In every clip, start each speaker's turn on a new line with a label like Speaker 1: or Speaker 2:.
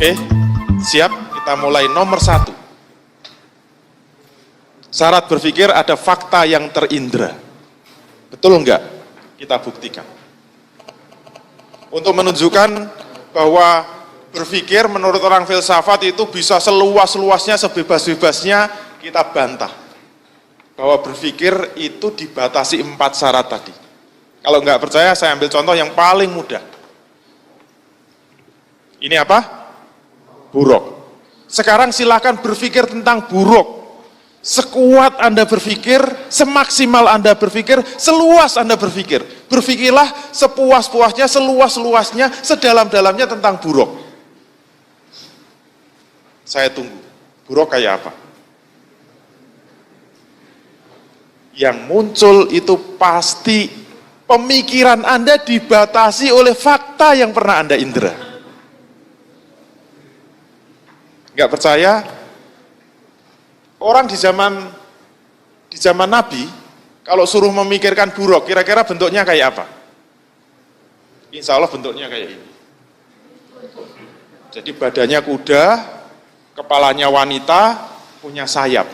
Speaker 1: Oke, siap, kita mulai nomor 1. Syarat berpikir ada fakta yang terindra. Betul enggak? Kita buktikan. Untuk menunjukkan bahwa berpikir menurut orang filsafat itu bisa seluas-luasnya, sebebas-bebasnya, kita bantah. Bahwa berpikir itu dibatasi 4 syarat tadi. Kalau enggak percaya, saya ambil contoh yang paling mudah. Ini apa? Buruk. Sekarang silakan berpikir tentang buruk. Sekuat Anda berpikir, semaksimal Anda berpikir, seluas Anda berpikir. Berpikirlah sepuas-puasnya, seluas-luasnya, sedalam-dalamnya tentang buruk. Saya tunggu. Buruk kayak apa? Yang muncul itu pasti pemikiran Anda dibatasi oleh fakta yang pernah Anda indra. Enggak percaya? Orang di zaman Nabi, kalau suruh memikirkan buruk, kira-kira bentuknya kayak apa? Insya Allah bentuknya kayak ini. Jadi badannya kuda, kepalanya wanita, punya sayap.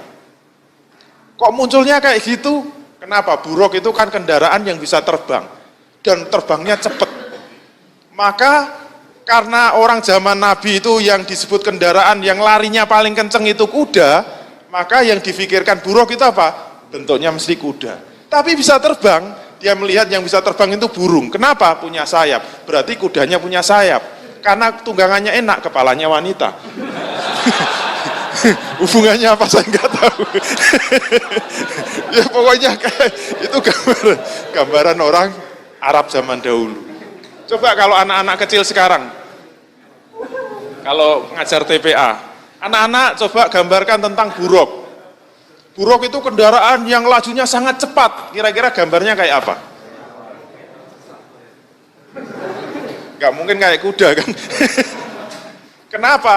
Speaker 1: Kok munculnya kayak gitu? Kenapa? Buruk itu kan kendaraan yang bisa terbang, dan terbangnya cepat. Maka karena orang zaman Nabi itu yang disebut kendaraan yang larinya paling kenceng itu kuda, maka yang difikirkan buruk itu apa? Bentuknya mesti kuda. Tapi bisa terbang, dia melihat yang bisa terbang itu burung. Kenapa? Punya sayap. Berarti kudanya punya sayap. Karena tunggangannya enak, kepalanya wanita. Hubungannya apa saya nggak tahu. Ya pokoknya kayak itu gambaran orang Arab zaman dahulu. Coba kalau anak-anak kecil sekarang, kalau ngajar TPA, anak-anak coba gambarkan tentang buruk. Buruk itu kendaraan yang lajunya sangat cepat. Kira-kira gambarnya kayak apa? Nggak mungkin kayak kuda kan? Kenapa?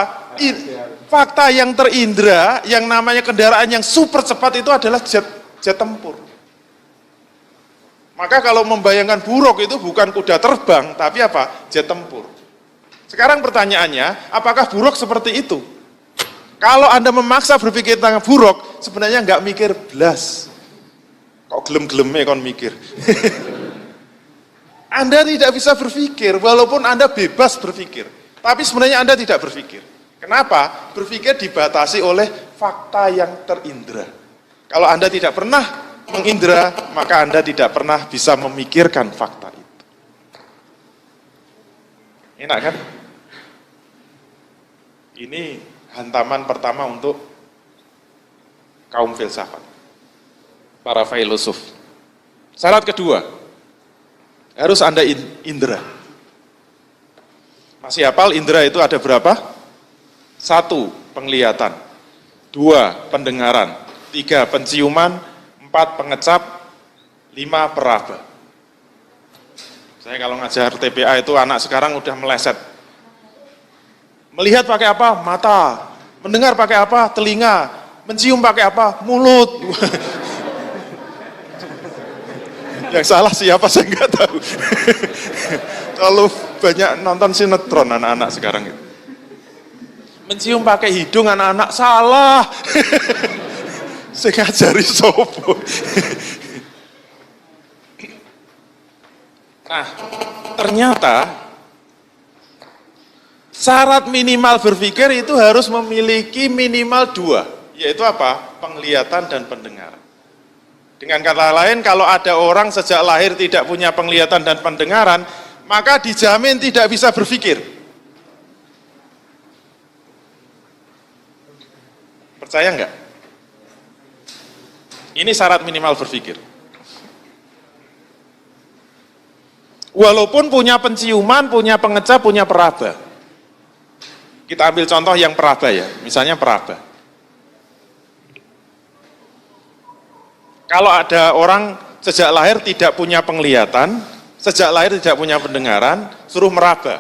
Speaker 1: Fakta yang terindra, yang namanya kendaraan yang super cepat itu adalah jet tempur. Maka kalau membayangkan buruk itu bukan kuda terbang, tapi apa? Jet tempur. Sekarang pertanyaannya, apakah buruk seperti itu? Kalau Anda memaksa berpikir tentang buruk, sebenarnya nggak mikir belas. Kok gelem-geleme kon mikir? Anda tidak bisa berpikir, walaupun Anda bebas berpikir. Tapi sebenarnya Anda tidak berpikir. Kenapa? Berpikir dibatasi oleh fakta yang terindra. Kalau Anda tidak pernah mengindra, maka Anda tidak pernah bisa memikirkan fakta itu. Enak kan? Ini hantaman pertama untuk kaum filsafat, para filosof. Syarat kedua, harus Anda indra. Masih hafal indra itu ada berapa? 1, penglihatan. 2, pendengaran. 3, penciuman. 4, pengecap. 5, peraba. Saya kalau ngajar TPA itu anak sekarang udah meleset. Melihat pakai apa? Mata. Mendengar pakai apa? Telinga. Mencium pakai apa? Mulut. Yang salah siapa saya nggak tahu. Terlalu banyak nonton sinetron anak-anak sekarang itu. Mencium pakai hidung anak-anak salah. Saya ngajari sopo. Nah, ternyata syarat minimal berpikir itu harus memiliki minimal 2, yaitu apa? Penglihatan dan pendengaran. Dengan kata lain, kalau ada orang sejak lahir tidak punya penglihatan dan pendengaran, maka dijamin tidak bisa berpikir. Percaya enggak? Ini syarat minimal berpikir. Walaupun punya penciuman, punya pengecap, punya peraba. Kita ambil contoh yang peraba ya, misalnya peraba. Kalau ada orang sejak lahir tidak punya penglihatan, sejak lahir tidak punya pendengaran, suruh meraba.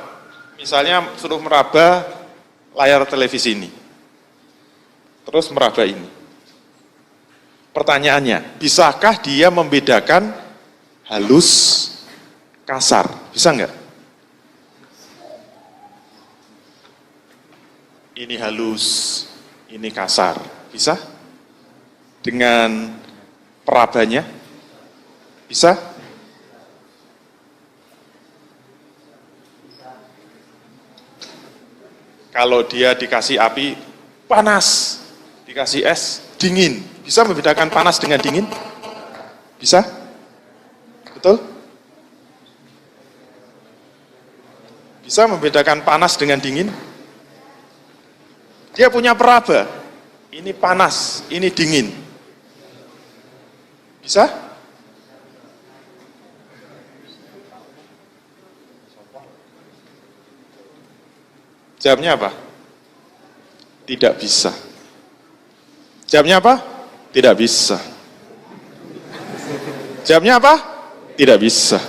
Speaker 1: Misalnya suruh meraba layar televisi ini. Terus meraba ini. Pertanyaannya, bisakah dia membedakan halus, kasar? Bisa enggak? ini halus, ini kasar. Bisa? Dengan perabanya? Bisa? Kalau dia dikasih api, panas. Dikasih es, dingin. Bisa membedakan panas dengan dingin? Bisa? Betul? Bisa membedakan panas dengan dingin? Dia punya peraba. Ini panas, ini dingin. Bisa? Jawabnya apa? Tidak bisa. Jawabnya apa? Tidak bisa. Jawabnya apa? Tidak bisa.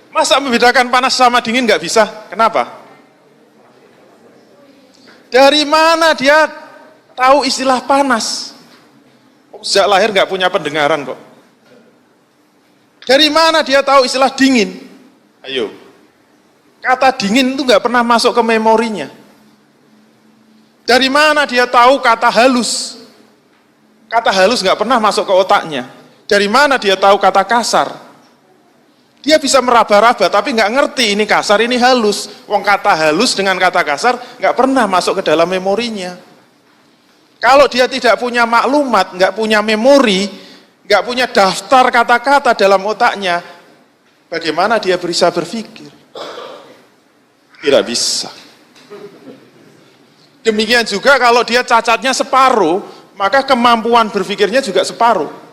Speaker 1: Masa membedakan panas sama dingin nggak bisa? Kenapa? Dari mana dia tahu istilah panas? Sejak lahir nggak punya pendengaran kok. Dari mana dia tahu istilah dingin? Ayo, kata dingin itu nggak pernah masuk ke memorinya. Dari mana dia tahu kata halus? Kata halus nggak pernah masuk ke otaknya. Dari mana dia tahu kata kasar? Dia bisa meraba-raba, tapi nggak ngerti ini kasar, ini halus. Wong kata halus dengan kata kasar nggak pernah masuk ke dalam memorinya. Kalau dia tidak punya maklumat, nggak punya memori, nggak punya daftar kata-kata dalam otaknya, bagaimana dia bisa berpikir? Tidak bisa. Demikian juga kalau dia cacatnya separuh, maka kemampuan berpikirnya juga separuh.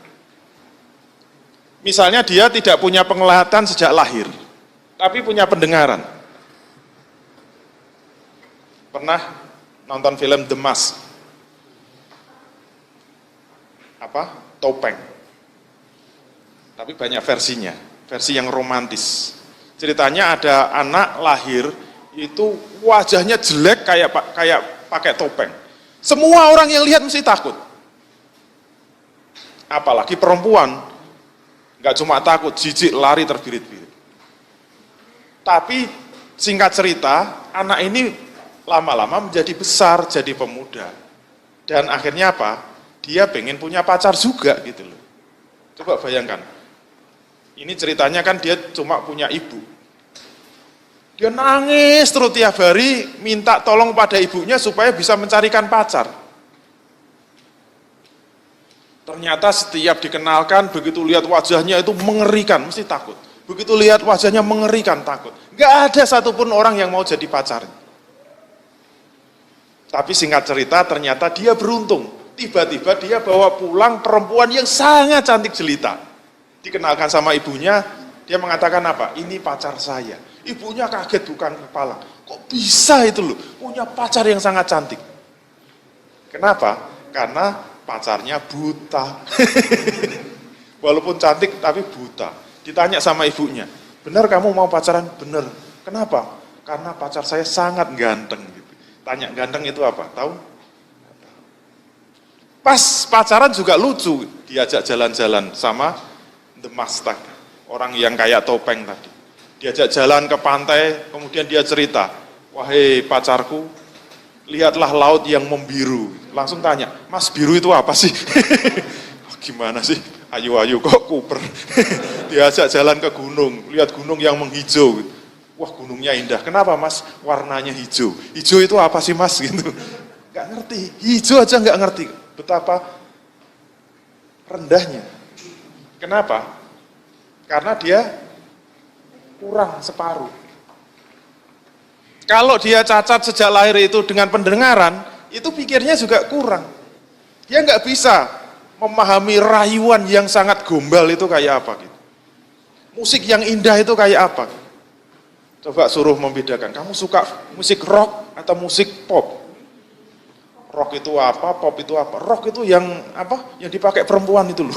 Speaker 1: Misalnya dia tidak punya penglihatan sejak lahir, tapi punya pendengaran. Pernah nonton film The Mask? Apa? Topeng. Tapi banyak versinya. Versi yang romantis. Ceritanya ada anak lahir itu wajahnya jelek kayak pakai topeng. Semua orang yang lihat mesti takut. Apalagi perempuan, nggak cuma takut, jijik, lari terbirit-birit. Tapi singkat cerita, anak ini lama-lama menjadi besar, jadi pemuda. Dan akhirnya apa? Dia pengen punya pacar juga gitu loh. Coba bayangkan. Ini ceritanya kan dia cuma punya ibu. Dia nangis terus tiap hari minta tolong pada ibunya supaya bisa mencarikan pacar. Ternyata setiap dikenalkan, begitu lihat wajahnya itu mengerikan, mesti takut. Begitu lihat wajahnya mengerikan, takut. Gak ada satupun orang yang mau jadi pacarnya. Tapi singkat cerita ternyata dia beruntung. Tiba-tiba dia bawa pulang perempuan yang sangat cantik jelita. Dikenalkan sama ibunya, dia mengatakan apa? Ini pacar saya. Ibunya kaget bukan kepala. Kok bisa itu loh, punya pacar yang sangat cantik. Kenapa? Karena pacarnya buta. Walaupun cantik tapi buta. Ditanya sama ibunya, benar kamu mau pacaran? Benar. Kenapa? Karena pacar saya sangat ganteng. Tanya ganteng itu apa? Tahu? Pas pacaran juga lucu, diajak jalan-jalan sama The Mask, orang yang kayak topeng tadi. Diajak jalan ke pantai, kemudian dia cerita, wahai pacarku, lihatlah laut yang membiru. Langsung tanya, mas biru itu apa sih? Gimana sih? Ayu-ayu kok kuper. Diajak jalan ke gunung, lihat gunung yang menghijau. Wah gunungnya indah, kenapa mas? Warnanya hijau. Hijau itu apa sih mas? Gitu. Gak ngerti, hijau aja gak ngerti. Betapa rendahnya. Kenapa? Karena dia kurang separuh. Kalau dia cacat sejak lahir itu dengan pendengaran, itu pikirnya juga kurang. Dia nggak bisa memahami rayuan yang sangat gombal itu kayak apa gitu. Musik yang indah itu kayak apa? Coba suruh membedakan, kamu suka musik rock atau musik pop? Rock itu apa, pop itu apa? Rock itu yang apa? Yang dipakai perempuan itu loh.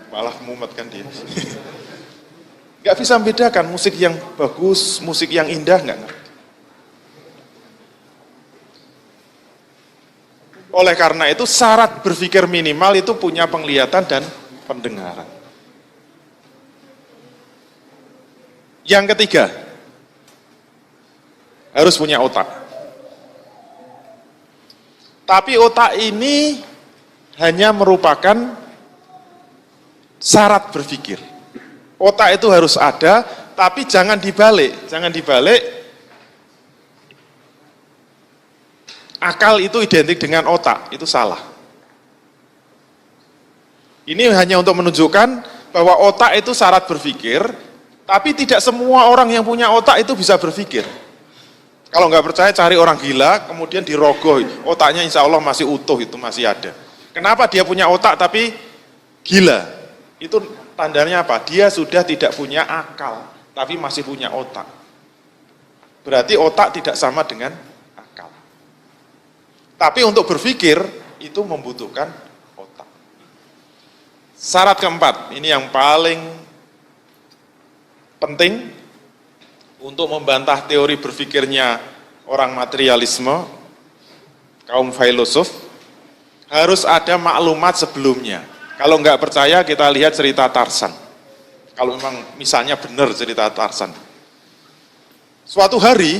Speaker 1: Malah mumet kan dia. Gak bisa membedakan musik yang bagus, musik yang indah, gak ngerti. Oleh karena itu syarat berpikir minimal itu punya penglihatan dan pendengaran. Yang ketiga, harus punya otak. Tapi otak ini hanya merupakan syarat berpikir. Otak itu harus ada, tapi jangan dibalik. Akal itu identik dengan otak, itu salah. Ini hanya untuk menunjukkan bahwa otak itu syarat berpikir, tapi tidak semua orang yang punya otak itu bisa berpikir. Kalau nggak percaya cari orang gila, kemudian dirogoh, otaknya insya Allah masih utuh, itu masih ada. Kenapa dia punya otak tapi gila? Itu tandanya apa? Dia sudah tidak punya akal, tapi masih punya otak. Berarti otak tidak sama dengan akal. Tapi untuk berpikir, itu membutuhkan otak. Syarat keempat, ini yang paling penting untuk membantah teori berpikirnya orang materialisme, kaum filosof, harus ada maklumat sebelumnya. Kalau nggak percaya, kita lihat cerita Tarzan. Kalau memang misalnya benar cerita Tarzan. Suatu hari,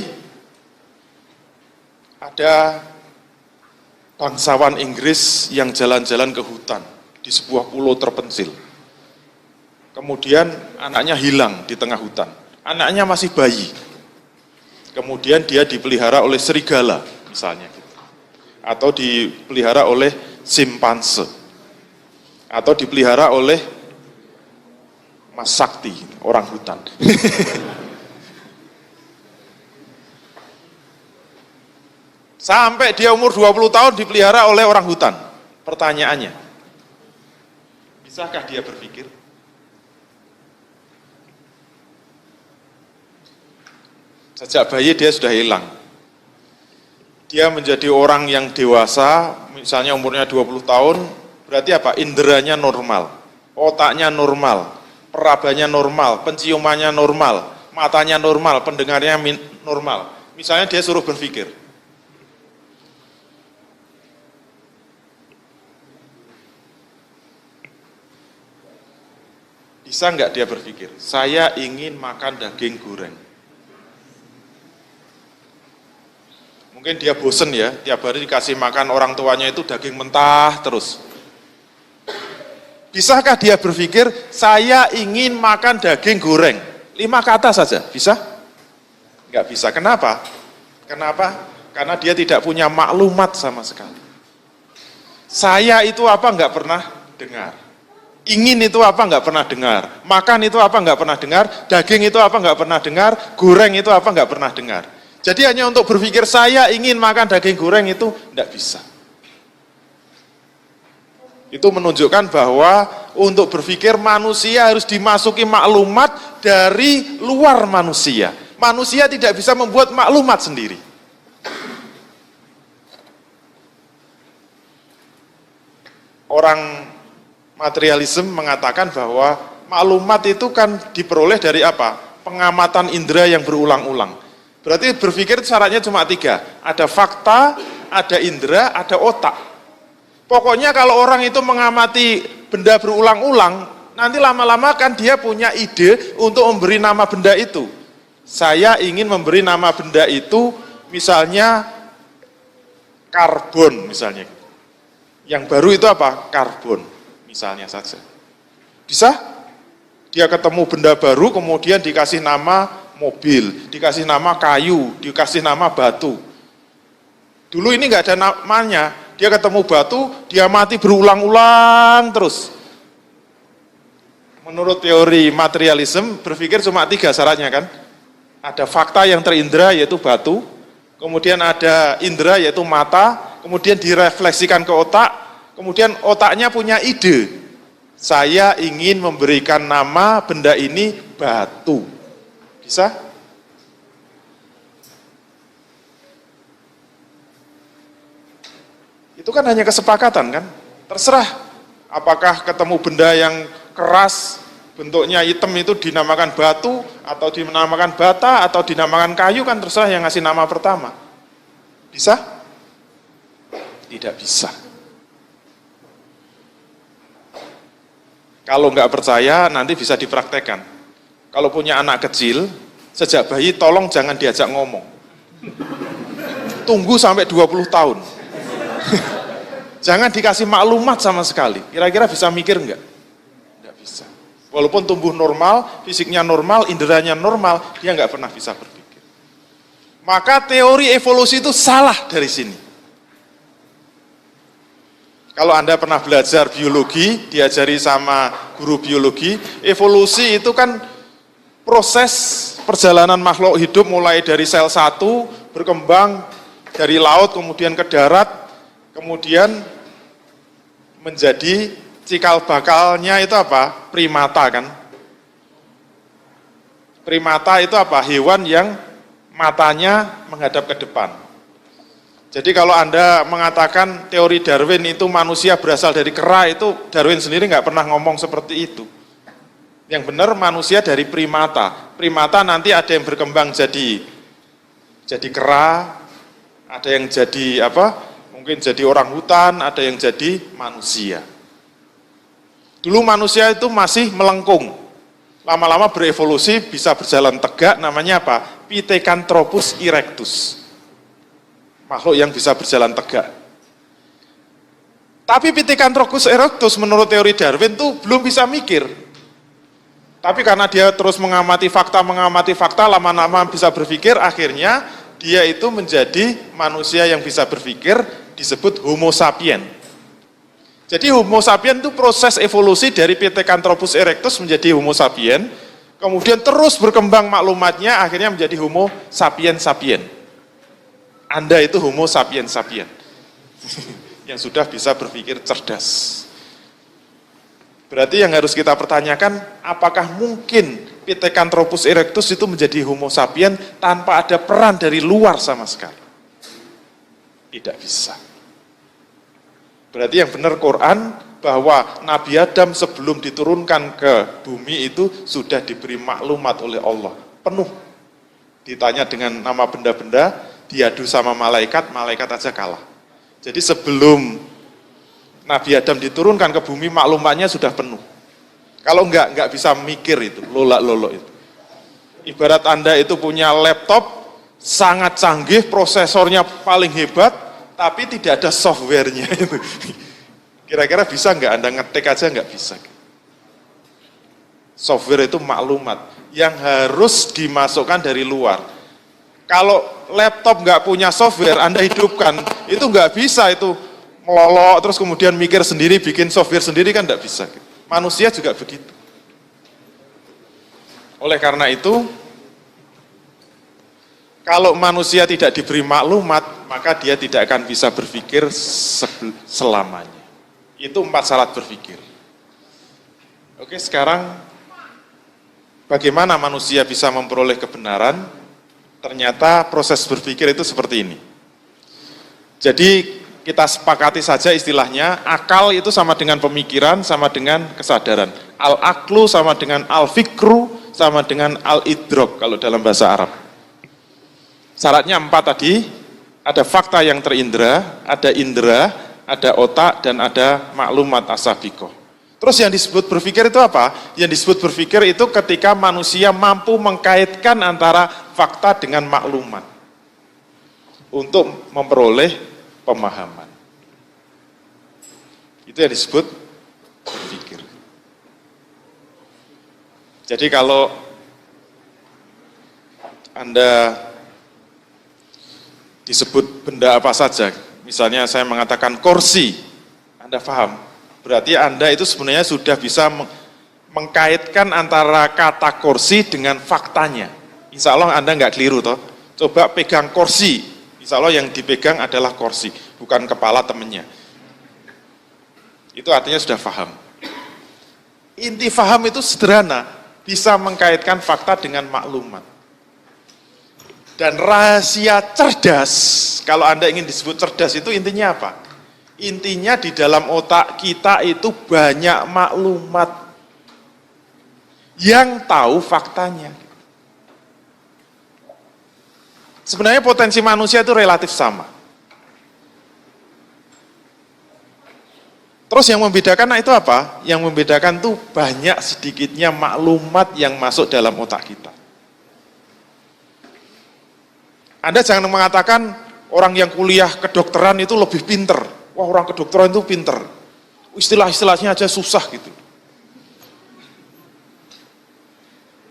Speaker 1: ada bangsawan Inggris yang jalan-jalan ke hutan, di sebuah pulau terpencil. Kemudian anaknya hilang di tengah hutan. Anaknya masih bayi. Kemudian dia dipelihara oleh serigala, misalnya. Atau dipelihara oleh simpanse. Atau dipelihara oleh Mas Sakti, orang hutan. Sampai dia umur 20 tahun dipelihara oleh orang hutan. Pertanyaannya, bisakah dia berpikir? Sejak bayi dia sudah hilang. Dia menjadi orang yang dewasa, misalnya umurnya 20 tahun, berarti apa? Inderanya normal, otaknya normal, perabaannya normal, penciumannya normal, matanya normal, pendengarnya normal. Misalnya dia suruh berpikir. Bisa nggak dia berpikir, saya ingin makan daging goreng. Mungkin dia bosen ya, tiap hari dikasih makan orang tuanya itu daging mentah terus. Bisakah dia berpikir, saya ingin makan daging goreng? 5 kata saja, bisa? Nggak bisa, kenapa? Karena dia tidak punya maklumat sama sekali. Saya itu apa nggak pernah dengar. Ingin itu apa nggak pernah dengar. Makan itu apa nggak pernah dengar. Daging itu apa nggak pernah dengar. Goreng itu apa nggak pernah dengar. Jadi hanya untuk berpikir saya ingin makan daging goreng itu nggak bisa. Itu menunjukkan bahwa untuk berpikir manusia harus dimasuki maklumat dari luar manusia. Manusia tidak bisa membuat maklumat sendiri. Orang materialisme mengatakan bahwa maklumat itu kan diperoleh dari apa? Pengamatan indera yang berulang-ulang. Berarti berpikir syaratnya cuma 3. Ada fakta, ada indera, ada otak. Pokoknya kalau orang itu mengamati benda berulang-ulang, nanti lama-lama kan dia punya ide untuk memberi nama benda itu. Saya ingin memberi nama benda itu misalnya karbon misalnya. Yang baru itu apa? Karbon. Misalnya saja. Bisa? Dia ketemu benda baru, kemudian dikasih nama mobil, dikasih nama kayu, dikasih nama batu. Dulu ini nggak ada namanya, dia ketemu batu, dia mati berulang-ulang terus. Menurut teori materialisme, berpikir cuma 3 syaratnya kan? Ada fakta yang terindra yaitu batu, kemudian ada indera yaitu mata, kemudian direfleksikan ke otak, kemudian otaknya punya ide, saya ingin memberikan nama benda ini batu. Bisa? Itu kan hanya kesepakatan kan? Terserah apakah ketemu benda yang keras, bentuknya hitam itu dinamakan batu, atau dinamakan bata, atau dinamakan kayu, kan terserah yang ngasih nama pertama. Bisa? Tidak bisa. Kalau nggak percaya, nanti bisa dipraktekkan. Kalau punya anak kecil, sejak bayi tolong jangan diajak ngomong. Tunggu sampai 20 tahun. Jangan dikasih maklumat sama sekali. Kira-kira bisa mikir enggak? Enggak bisa. Walaupun tumbuh normal, fisiknya normal, inderanya normal, dia enggak pernah bisa berpikir. Maka teori evolusi itu salah dari sini. Kalau Anda pernah belajar biologi, diajari sama guru biologi, evolusi itu kan proses perjalanan makhluk hidup mulai dari sel 1, berkembang dari laut, kemudian ke darat, kemudian menjadi cikal bakalnya itu apa? Primata kan. Primata itu apa? Hewan yang matanya menghadap ke depan. Jadi kalau Anda mengatakan teori Darwin itu manusia berasal dari kera, itu Darwin sendiri nggak pernah ngomong seperti itu. Yang benar manusia dari primata. Primata nanti ada yang berkembang jadi kera, ada yang jadi apa? Mungkin jadi orang hutan, ada yang jadi manusia. Dulu manusia itu masih melengkung. Lama-lama berevolusi bisa berjalan tegak, namanya apa? Pithecanthropus erectus. Makhluk yang bisa berjalan tegak. Tapi Pithecanthropus erectus menurut teori Darwin itu belum bisa mikir. Tapi karena dia terus mengamati fakta, lama-lama bisa berpikir, akhirnya dia itu menjadi manusia yang bisa berpikir, disebut Homo sapien. Jadi Homo sapien itu proses evolusi dari Pithecanthropus erectus menjadi Homo sapien, kemudian terus berkembang maklumatnya, akhirnya menjadi Homo sapien sapien. Anda itu Homo sapien sapien, yang sudah bisa berpikir cerdas. Berarti yang harus kita pertanyakan, apakah mungkin Pithecanthropus erectus itu menjadi Homo sapien tanpa ada peran dari luar sama sekali? Tidak bisa. Berarti yang benar Quran, bahwa Nabi Adam sebelum diturunkan ke bumi itu sudah diberi maklumat oleh Allah, penuh. Ditanya dengan nama benda-benda, diadu sama malaikat, malaikat aja kalah. Jadi sebelum Nabi Adam diturunkan ke bumi, maklumatnya sudah penuh. Kalau enggak bisa mikir itu, lolak-lolok itu. Ibarat Anda itu punya laptop, sangat canggih, prosesornya paling hebat, tapi tidak ada softwarenya itu. Kira-kira bisa enggak Anda ngetik aja enggak bisa. Software itu maklumat yang harus dimasukkan dari luar. Kalau laptop nggak punya software, Anda hidupkan, itu nggak bisa itu melolok, terus kemudian mikir sendiri, bikin software sendiri kan nggak bisa. Manusia juga begitu. Oleh karena itu, kalau manusia tidak diberi maklumat, maka dia tidak akan bisa berpikir selamanya. Itu 4 syarat berpikir. Oke, sekarang bagaimana manusia bisa memperoleh kebenaran? Ternyata proses berpikir itu seperti ini. Jadi kita sepakati saja istilahnya, akal itu sama dengan pemikiran, sama dengan kesadaran. Al-aqlu sama dengan al-fikru, sama dengan al-idrok kalau dalam bahasa Arab. Syaratnya 4 tadi, ada fakta yang terindra, ada indera, ada otak, dan ada maklumat asabikoh. Terus yang disebut berpikir itu apa? Yang disebut berpikir itu ketika manusia mampu mengkaitkan antara fakta dengan maklumat untuk memperoleh pemahaman. Itu yang disebut berpikir. Jadi kalau Anda disebut benda apa saja, misalnya saya mengatakan kursi, Anda paham? Berarti Anda itu sebenarnya sudah bisa mengkaitkan antara kata kursi dengan faktanya. Insya Allah Anda nggak keliru toh. Coba pegang kursi, insya Allah yang dipegang adalah kursi, bukan kepala temennya. Itu artinya sudah paham. Inti paham itu sederhana, bisa mengkaitkan fakta dengan maklumat. Dan rahasia cerdas, kalau Anda ingin disebut cerdas itu intinya apa? Intinya di dalam otak kita itu banyak maklumat yang tahu faktanya. Sebenarnya potensi manusia itu relatif sama. Terus yang membedakan itu apa? Yang membedakan itu banyak sedikitnya maklumat yang masuk dalam otak kita. Anda jangan mengatakan orang yang kuliah kedokteran itu lebih pinter. Wah, orang kedokteran itu pinter. Istilah-istilahnya aja susah gitu.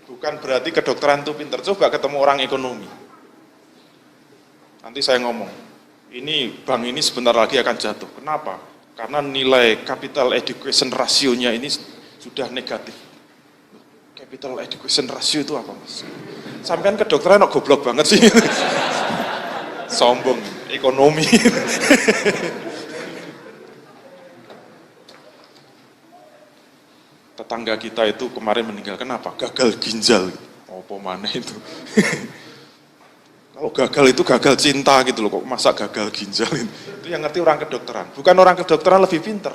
Speaker 1: Bukan berarti kedokteran itu pinter. Coba ketemu orang ekonomi. Nanti saya ngomong, ini bank ini sebentar lagi akan jatuh. Kenapa? Karena nilai capital education ratio-nya ini sudah negatif. Capital education ratio itu apa, Mas? Sampean kedokteran kok goblok banget sih. Sombong, ekonomi. Tetangga kita itu kemarin meninggal, kenapa? Gagal ginjal. Apa mana itu? Kalau gagal itu gagal cinta gitu loh, kok masa gagal ginjal itu? Itu yang ngerti orang kedokteran. Bukan orang kedokteran lebih pinter.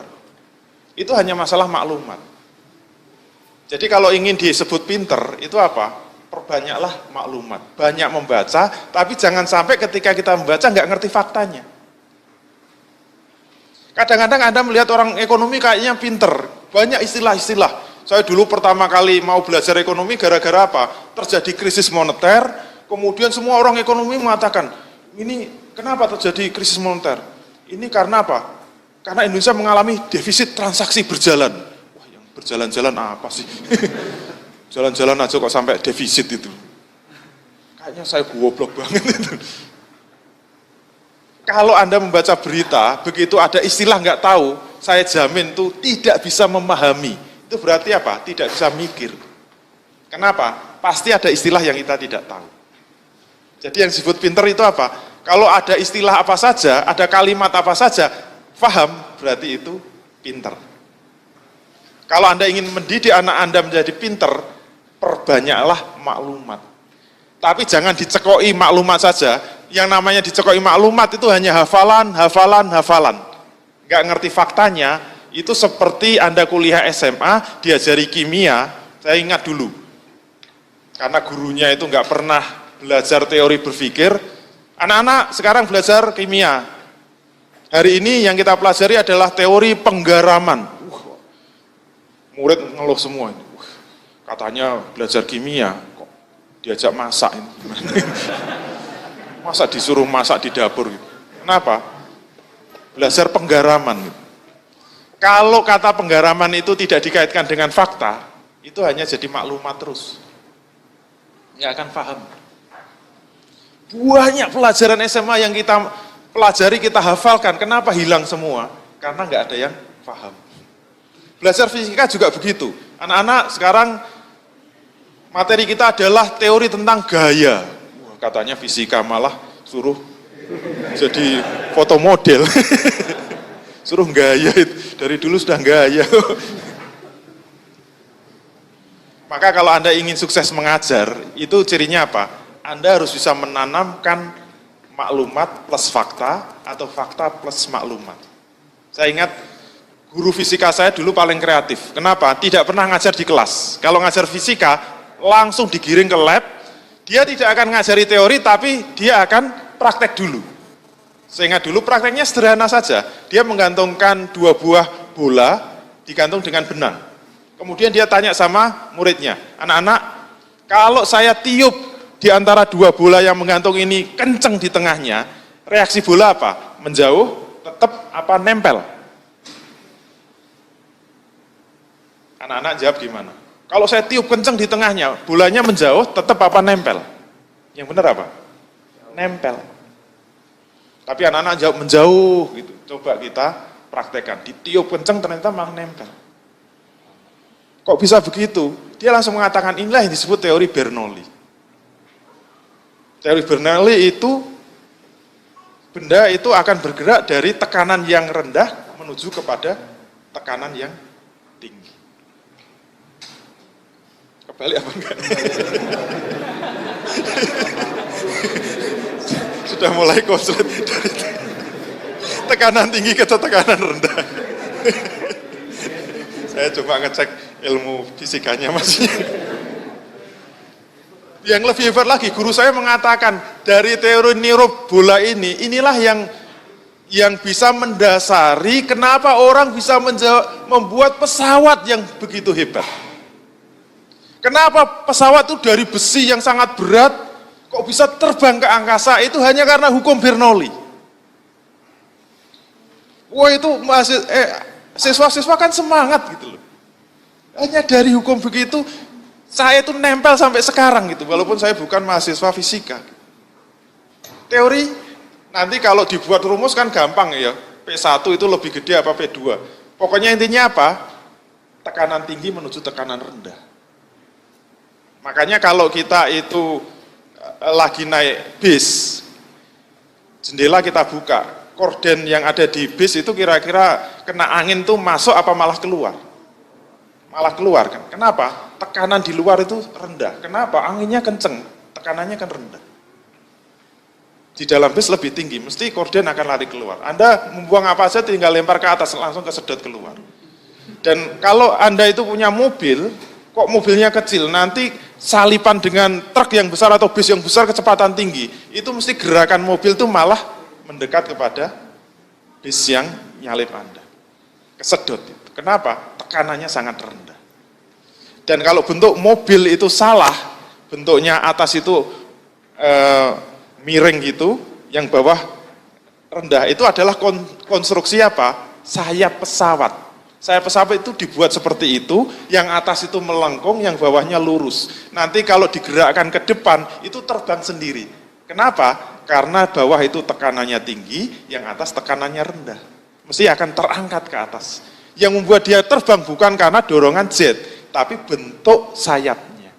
Speaker 1: Itu hanya masalah maklumat. Jadi kalau ingin disebut pinter, itu apa? Perbanyaklah maklumat, banyak membaca, tapi jangan sampai ketika kita membaca nggak ngerti faktanya. Kadang-kadang Anda melihat orang ekonomi kayaknya pinter, banyak istilah-istilah. Saya dulu pertama kali mau belajar ekonomi gara-gara apa? Terjadi krisis moneter, kemudian semua orang ekonomi mengatakan, ini kenapa terjadi krisis moneter? Ini karena apa? Karena Indonesia mengalami defisit transaksi berjalan. Wah, yang berjalan-jalan apa sih? Jalan-jalan aja kok sampai defisit itu. Kayaknya saya goblok banget itu. Kalau Anda membaca berita, begitu ada istilah nggak tahu, saya jamin tuh tidak bisa memahami. Itu berarti apa? Tidak bisa mikir. Kenapa? Pasti ada istilah yang kita tidak tahu. Jadi yang disebut pinter itu apa? Kalau ada istilah apa saja, ada kalimat apa saja, paham, berarti itu pinter. Kalau Anda ingin mendidik anak Anda menjadi pinter, perbanyaklah maklumat. Tapi jangan dicekoi maklumat saja. Yang namanya dicekoi maklumat itu hanya hafalan, hafalan, hafalan. Nggak ngerti faktanya, itu seperti Anda kuliah SMA, diajari kimia, saya ingat dulu. Karena gurunya itu nggak pernah belajar teori berpikir, anak-anak sekarang belajar kimia. Hari ini yang kita pelajari adalah teori penggaraman. Murid ngeluh semua. Katanya belajar kimia, kok diajak masak ini. Masa disuruh masak di dapur gitu. Kenapa? Belajar penggaraman. Kalau kata penggaraman itu tidak dikaitkan dengan fakta, itu hanya jadi maklumat terus. Nggak akan paham. Banyak pelajaran SMA yang kita pelajari, kita hafalkan, kenapa hilang semua? Karena nggak ada yang paham. Belajar fisika juga begitu. Anak-anak sekarang materi kita adalah teori tentang gaya. Katanya fisika malah suruh jadi foto model. Suruh gaya itu. Dari dulu sudah gaya. Maka kalau Anda ingin sukses mengajar, itu cirinya apa? Anda harus bisa menanamkan maklumat plus fakta atau fakta plus maklumat. Saya ingat guru fisika saya dulu paling kreatif. Kenapa? Tidak pernah ngajar di kelas. Kalau ngajar fisika, langsung digiring ke lab. Dia tidak akan ngajari teori, tapi dia akan praktek dulu. Sehingga dulu prakteknya sederhana saja. Dia menggantungkan 2 buah bola, digantung dengan benang. Kemudian dia tanya sama muridnya, anak-anak, kalau saya tiup di antara 2 bola yang menggantung ini kenceng di tengahnya, reaksi bola apa? Menjauh, tetap apa nempel? Anak-anak jawab gimana? Kalau saya tiup kenceng di tengahnya, bolanya menjauh, tetap apa nempel? Yang benar apa? Nempel. Tapi anak-anak jawab menjauh gitu. Coba kita praktekkan. Ditiup kenceng ternyata malah nempel. Kok bisa begitu? Dia langsung mengatakan inilah yang disebut teori Bernoulli. Teori Bernoulli itu benda itu akan bergerak dari tekanan yang rendah menuju kepada tekanan yang tinggi. Kebalik apa enggak? Sudah mulai konslet dari tekanan tinggi ke tekanan rendah. Saya coba ngecek ilmu fisikanya masih. Yang lebih hebat lagi, guru saya mengatakan dari teori neurobola ini, inilah yang bisa mendasari kenapa orang bisa membuat pesawat yang begitu hebat. Kenapa pesawat itu dari besi yang sangat berat, kok bisa terbang ke angkasa itu hanya karena hukum Bernoulli. Wah itu siswa-siswa kan semangat gitu loh. Hanya dari hukum begitu, saya itu nempel sampai sekarang gitu, walaupun saya bukan mahasiswa fisika. Teori, nanti kalau dibuat rumus kan gampang ya, P1 itu lebih gede apa P2. Pokoknya intinya apa? Tekanan tinggi menuju tekanan rendah. Makanya kalau kita itu lagi naik bis, jendela kita buka, korden yang ada di bis itu kira-kira kena angin tuh masuk apa malah keluar? Malah keluar kan. Kenapa? Tekanan di luar itu rendah. Kenapa? Anginnya kenceng, tekanannya kan rendah. Di dalam bis lebih tinggi, mesti korden akan lari keluar. Anda membuang apa saja tinggal lempar ke atas, langsung kesedot keluar. Dan kalau Anda itu punya mobil, kok mobilnya kecil, nanti salipan dengan truk yang besar atau bis yang besar kecepatan tinggi, itu mesti gerakan mobil itu malah mendekat kepada bis yang nyalip Anda. Kesedot itu. Kenapa? Tekanannya sangat rendah. Dan kalau bentuk mobil itu salah, bentuknya atas itu miring gitu, yang bawah rendah, itu adalah konstruksi apa? Sayap pesawat. Sayap pesawat itu dibuat seperti itu, yang atas itu melengkung, yang bawahnya lurus. Nanti kalau digerakkan ke depan, itu terbang sendiri. Kenapa? Karena bawah itu tekanannya tinggi, yang atas tekanannya rendah. Mesti akan terangkat ke atas. Yang membuat dia terbang bukan karena dorongan jet, tapi bentuk sayapnya.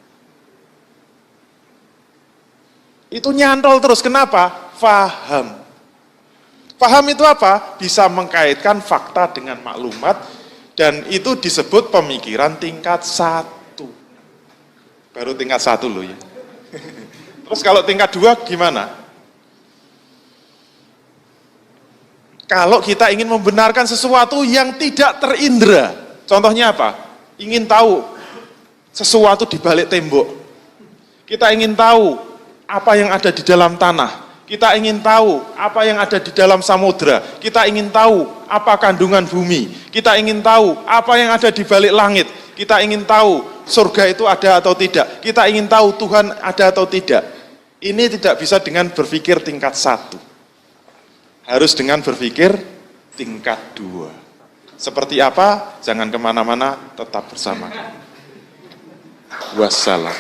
Speaker 1: Itu nyantol terus, kenapa? Faham. Faham itu apa? Bisa mengkaitkan fakta dengan maklumat, dan itu disebut pemikiran tingkat 1. Baru tingkat 1 loh ya. Terus kalau tingkat 2 gimana? Kalau kita ingin membenarkan sesuatu yang tidak terindra. Contohnya apa? Ingin tahu sesuatu di balik tembok. Kita ingin tahu apa yang ada di dalam tanah. Kita ingin tahu apa yang ada di dalam samudra. Kita ingin tahu apa kandungan bumi. Kita ingin tahu apa yang ada di balik langit. Kita ingin tahu surga itu ada atau tidak. Kita ingin tahu Tuhan ada atau tidak. Ini tidak bisa dengan berpikir tingkat 1. Harus dengan berpikir tingkat 2. Seperti apa? Jangan kemana-mana, tetap bersama. Wassalam.